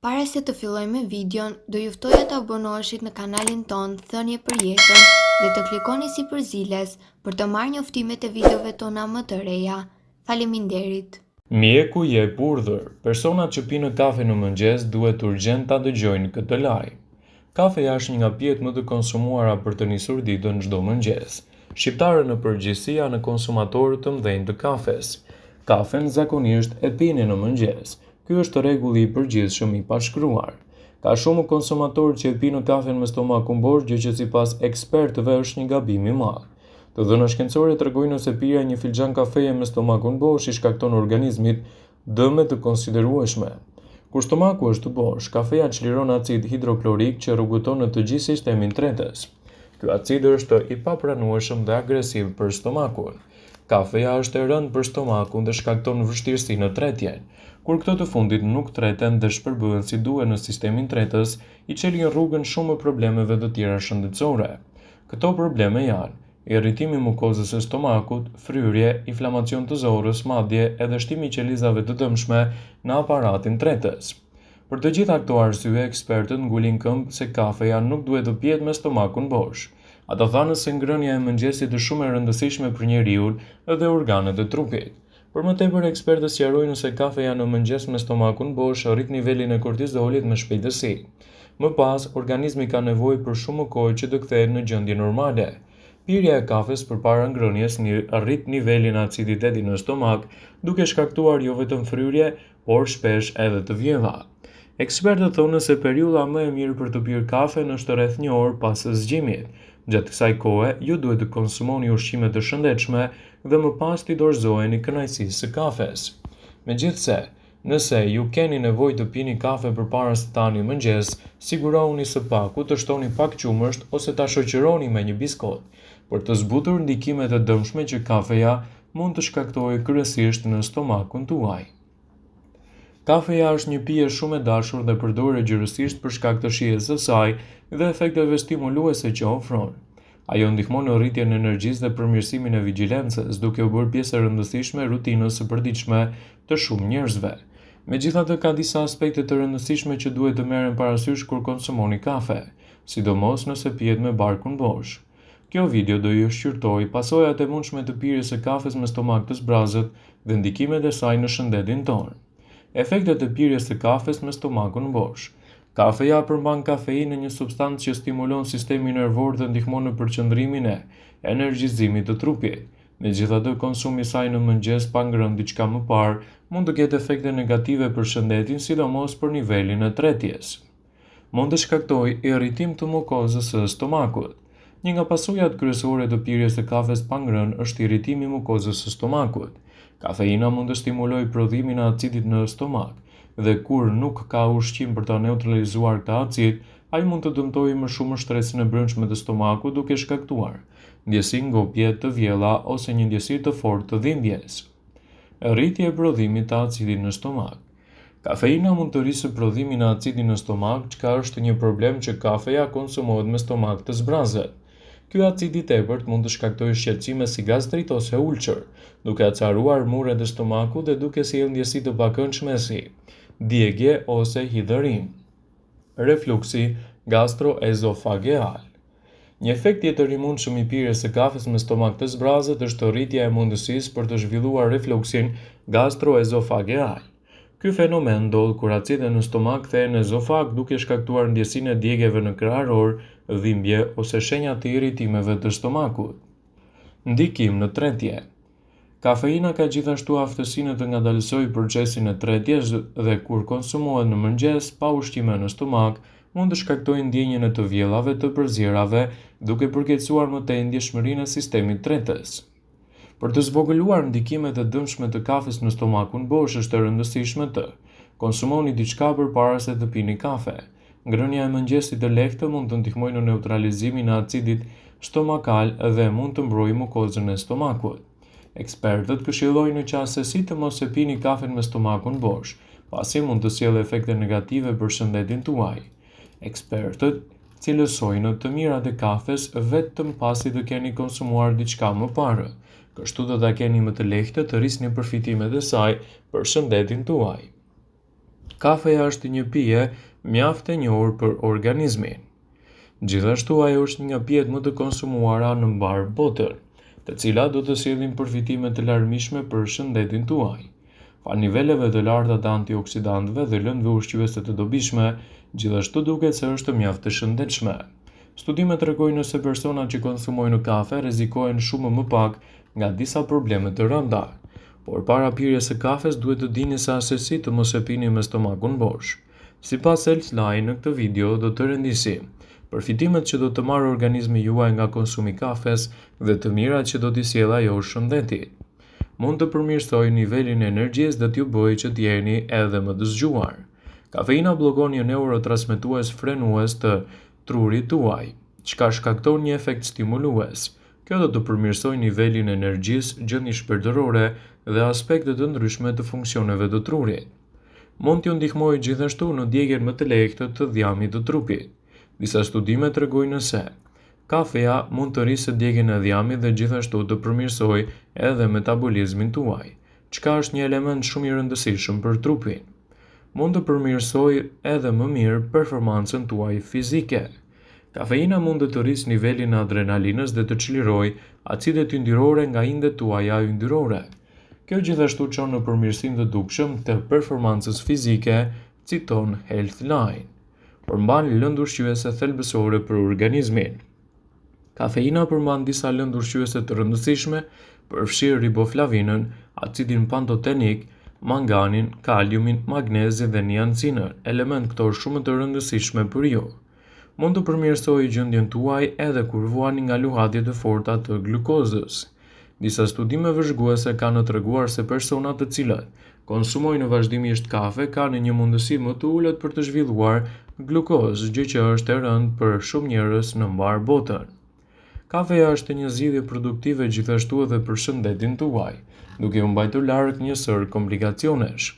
Para se të fillojmë me videon, do ju ftoja të abonoheshit në kanalin ton Thënie për Jetën dhe të klikoni si përziles për të marrë njoftimet e videove tona më të reja. Faleminderit. Mjeku jep urdhër. Personat që pinë kafe në mëngjes duhet urgjent ta dëgjojnë këtë lajm. Kafeja është një nga pijet më të konsumuara për të nisur ditën çdo mëngjes. Shqiptarët në përgjithësi janë konsumatorë të mëdhenj të kafes. Kafen zakonisht e pini në mëngjes. Ky është rregulli i përgjithshëm i pashkruar. Ka shumë konsumatorë që e pinë kafen me stomakun bosh, gjë që sipas ekspertëve është një gabim i madh. Të dhëna shkencore tregojnë se pirja e një filxhan kafeje me stomakun bosh i shkakton organizmit dëme të konsiderueshme. Kur stomaku është bosh, kafeja çliron acid hidroklorik që rrugëton në të gjithë sistemin tretës. Ky acid është i papranueshëm dhe agresiv për stomakun. Kafeja është e rëndë për stomakun dhe shkakton vështirësi në tretjen. Kur këto të fundit nuk treten dhe shpërbëhen si duhet në sistemin tretës, i çelin rrugën shumë problemeve të tjera shëndetësore. Këto probleme janë irritimi i mukozës së stomakut, fryrje, inflamacion të zorrës, madje edhe shtimi i qelizave të dëmshme në aparatin tretës. Për të gjitha këto arsye, ekspertët ngulin këmbë se kafeja nuk duhet të pihet me stomakun bosh. Ata thanë se ngrënia e mëngjesit është shumë e rëndësishme për njeriun dhe organet e trupit. Për më tepër, ekspertët sqarojnë se kafeja në mëngjes me stomakun bosh rrit nivelin e kortizolit me shpejtësi. Më pas, organizmi ka nevojë për shumë kohë që të kthehet në gjendje normale. Pirja e kafes përpara ngrënies rrit nivelin e aciditetit në stomak, duke shkaktuar jo vetëm fryrje, por shpesh edhe të vjedha. Ekspertët thonë se periudha më e mirë për të pirë kafen është rreth 1 orë pas zgjimit. Gjatë kësaj kohe, ju duhet të konsumoni ushqime të shëndetshme dhe më pas t'i dorëzoheni kënaqësisë së kafes. Megjithse, nëse ju keni nevojë të pini kafe përpara se të hani mëngjes, sigurohuni së paku të shtoni pak qumësht ose ta shoqëroni me një biskot, për të zbutur ndikimet e dëmshme që kafeja mund të shkaktojë kryesisht në stomakun tuaj. Kafeja është një pije shumë e dashur dhe përdoret gjërësisht për shkak të shijes së saj dhe efekteve stimuluese që ofron. Ajo ndihmon në rritjen e energjisë dhe përmirësimin e vigjilencës, duke u bërë pjesë e rëndësishme e rutinës së përditshme të shumë njerëzve. Megjithatë, ka disa aspekte të rëndësishme që duhet të merren parasysh kur konsumoni kafe, sidomos nëse pihet me barkun bosh. Kjo video do ju shqyrtoj pasojat e mundshme të pirjes së kafes me stomak të zbrazët dhe ndikimet e saj në shëndetin tonë. Efektet e pirjes së kafes me stomakun bosh. Kafeja përmban kafeinë, një substancë që stimulon sistemin nervor dhe ndihmon në përqendrimin e energjizimit të trupit. Megjithatë, konsumi i saj në mëngjes pa ngrënë diçka më parë mund të ketë efekte negative për shëndetin, sidomos për nivelin e tretjes. Mund të shkaktojë irritim të mukozës së stomakut. Një nga pasojat kryesore të pirjes së kafes pa ngrënë është irritimi i mukozës së stomakut. Kafeina mund të stimulojë prodhimin e acidit në stomak, dhe kur nuk ka ushqim për ta neutralizuar këtë acid, ai mund të dëmtojë më shumë shtresin e brendshme të stomakut, duke shkaktuar ndjesi ngopje të vjella ose një ndjesi të fortë të dhimbjes. Rritje e prodhimit të acidit në stomak. Kafeina mund të rrisë prodhimin e acidit në stomak, çka është një problem që kafeja konsumohet me stomak të zbrazët. Ky acid i tepërt mund të shkaktojë shqetësime si gastrit ose ulcer, duke acaruar muret e stomakut dhe duke sjellë ndjesi të pakëndshme si djegje ose hidhërim. Refluksi gastroezofageal. Një efekt tjetër i mundshëm i pirjes së kafes me stomak të zbrazët është rritja e mundësisë për të zhvilluar refluksin gastroezofageal. Ky fenomen ndodh kur acidet në stomak kthehen në ezofag, duke shkaktuar ndjesinë e djegjeve në krahëror, dhimbje ose shenja të irritimeve të stomakut. Ndikim në tretje. Kafeina ka gjithashtu aftësinë të ngadalësojë procesin e tretjes dhe kur konsumohet në mëngjes pa ushqime në stomak, mund të shkaktojë ndjenjen e të vjellave të përzierave, duke përkeqësuar më tej ndjeshmërinë e sistemit tretës. Për të zvogëluar ndikimet e dëmshme të kafes në stomakun bosh, është e rëndësishme të konsumoni diçka përpara se të pini kafe. Ngrënia e mëngjesit e lehtë mund të ndihmojë në neutralizimin e acidit stomakal dhe mund të mbrojë mukozën e stomakut. Ekspertët këshillojnë në qasësi të mos e pini kafen me stomakun bosh, pasi mund të sjellë efekte negative për shëndetin tuaj. Ekspertët cilësojnë të mirat e kafes vetëm pasi të keni konsumuar diçka më parë. Kështu do ta keni më të lehtë të rrisni përfitimet e saj për shëndetin tuaj. Kafeja është një pije mjaft e njohur për organizmin. Gjithashtu ajo është një nga pijet më të konsumuara në mbar botën, të cilat do të sjellin përfitime të larmishme për shëndetin tuaj. Pa niveleve të larta të antioksidantëve dhe lëndëve ushqyese të dobishme, gjithashtu duket se është mjaft të shëndetshme. Studimet tregojnë se personat që konsumojnë kafe rrezikojnë shumë më pak nga disa probleme të rënda. Por para pirjes së kafes duhet të dini se asesi të mos e pini me stomakun bosh. Sipas Healthline në këtë video do të rendisim përfitimet që do të marrë organizmi juaj nga konsumi i kafes dhe të mirat që do t'i sjellë ajo shëndetit. Mund të përmirësojë nivelin e energjisë dhe t'ju bëjë që t'jeni edhe më të zgjuar. Kafeina bllokon një neurotransmetues frenues të trurit tuaj, çka shkakton një efekt stimulues. Kjo do të përmirësojë nivelin e energjisë, gjendjen shpirtërore dhe aspekte të ndryshme të funksioneve të trurit. Mund t'ju ndihmojë gjithashtu në ndjekjen më të lehtë të dhjamit të trupit. Disa studime tregojnë se kafeja mund të rrisë ndjekjen e dhjamit dhe gjithashtu të përmirësojë edhe metabolizmin tuaj, çka është një element shumë i rëndësishëm për trupin. Mund të përmirësojë edhe më mirë performancën tuaj fizike. Kafeina mund të rrisë nivelin e adrenalinës dhe të çlirojë acidet yndyrore nga indet tuaja yndyrore. Kjo gjithashtu çon në përmirësim të dukshëm të performancës fizike, citon Healthline. Përmban lëndë ushqyese thelbësore për organizmin. Kafeina përmban disa lëndë ushqyese të rëndësishme, përfshirë riboflavinën, acidin pantotenik, manganin, kaliumin, magnezin dhe niacinën, element këto shumë të rëndësishme për ju. Mund të përmirësojë gjendjen tuaj edhe kur vuani nga luhatje të forta të glukozës. Disa studime vëzhguese kanë treguar se personat të cilët konsumojnë vazhdimisht kafe kanë një mundësi më të ulët për të zhvilluar glukozë, gjë që është e rëndë për shumë njerëz në mbar botën. Kafeja është një zgjidhje produktive gjithashtu edhe për shëndetin tuaj, duke u mbajtur larg një sër komplikacionesh.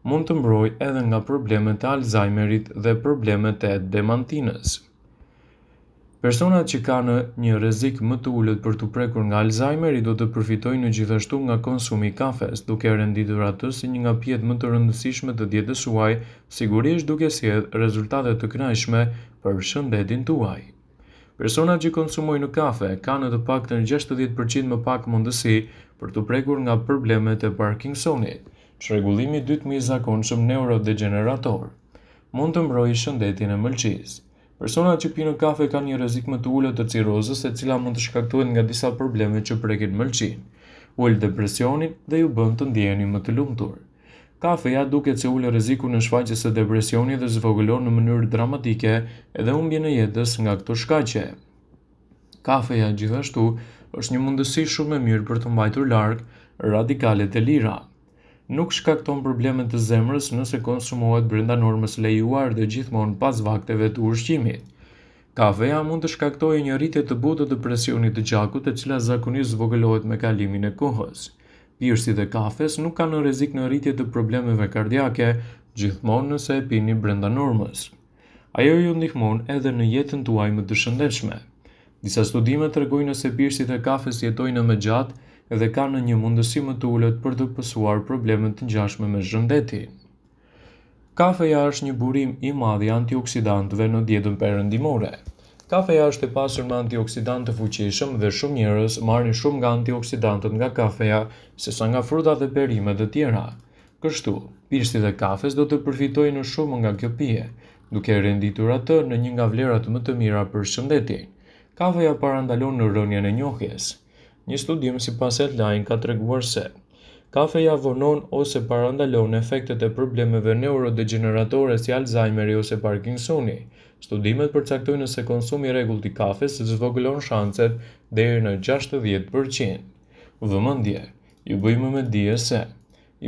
Mund të mbrojë edhe nga problemet e Alzheimerit dhe problemet e demantinës. Personat që kanë një rrezik më të ulët për t'u prekur nga Alzheimeri do të përfitojnë gjithashtu nga konsumi i kafes, duke renditur atë si një nga pijet më të rëndësishme të dietës suaj, sigurisht duke sjellë rezultate të kënaqshme për shëndetin tuaj. Personat që konsumojnë kafe kanë të paktën 60% më pak mundësi për t'u prekur nga problemet e Parkinsonit, çrregullimi i dytë më i zakonshëm neurodegenerator. Mund të mbrojë shëndetin e mëlçisë. Personat që pinë kafe kanë një rrezik më të ulët të cirozës, e cila mund të shkaktohet nga disa probleme që prekin mëlçin, ul depresionin dhe ju bën të ndjeheni më të lumtur. Kafeja duket se ul rrezikun në shfaqjes së depresionit dhe zvogëlon në mënyrë dramatike edhe humbjen e jetës nga këto shkaqe. Kafeja gjithashtu është një mundësi shumë e mirë për të mbajtur larg radikalet e lira. Nuk shkakton probleme të zemrës nëse konsumohet brenda normës lejuar dhe gjithmonë pas vakteve të ushqimit. Kafeja mund të shkaktojë një rritje të butë të presionit të gjakut, e cila zakonisht zvogëlohet me kalimin e kohës. Pirësit e kafes nuk kanë rrezik në rritje të problemeve kardiake, gjithmonë nëse e pini brenda normës. Ajo ju ndihmon edhe në jetën tuaj më të shëndetshme. Disa studime tregojnë se pirësit e kafes jetojnë më gjatë dhe kanë një mundësi më të ulët për të pësuar problemet të ngjashme me shëndetin. Kafeja është një burim i madh i antioksidantëve në dietën perëndimore. Kafeja është e pasur me antioksidantë të fuqishëm dhe shumë njerëz marrin shumë nga antioksidantët nga kafeja sesa nga frutat dhe perimet e tjera. Kështu, pirësit e kafes do të përfitojnë shumë nga kjo pije, duke renditur atë në një nga vlerat më të mira për shëndetin. Kafeja parandalon në rënien e njohjes. Një studim sipas Healthline ka treguar se kafeja vonon ose parandalon efektet e problemeve neurodegeneratore si Alzheimeri ose Parkinsoni. Studimet përcaktojnë se konsumi i rregullt i kafes zvogëlon shanset deri në 60%. Vëmendje, ju bëjmë me dije se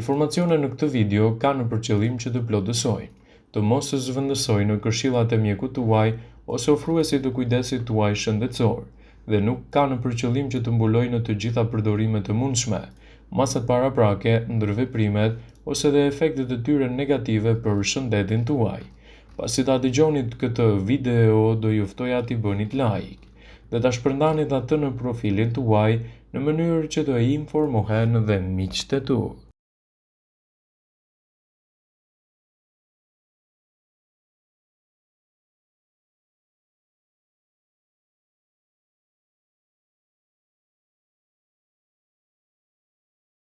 informacionet në këtë video kanë për qëllim që të plotësojnë, të mos të zhvendësojnë në këshillat e mjekut tuaj ose ofruesit të kujdesit tuaj shëndetësor, dhe nuk kanë për qëllim që të mbulojnë të gjitha përdorimet të mundshme, masat paraprake, ndërveprimet ose dhe efektet e tyre negative për shëndetin tuaj. Pasi ta dëgjoni këtë video, do ju ftoja t'i bënit like dhe ta shpërndanit atë në profilin tuaj në mënyrë që të informohen dhe miqtë e tu.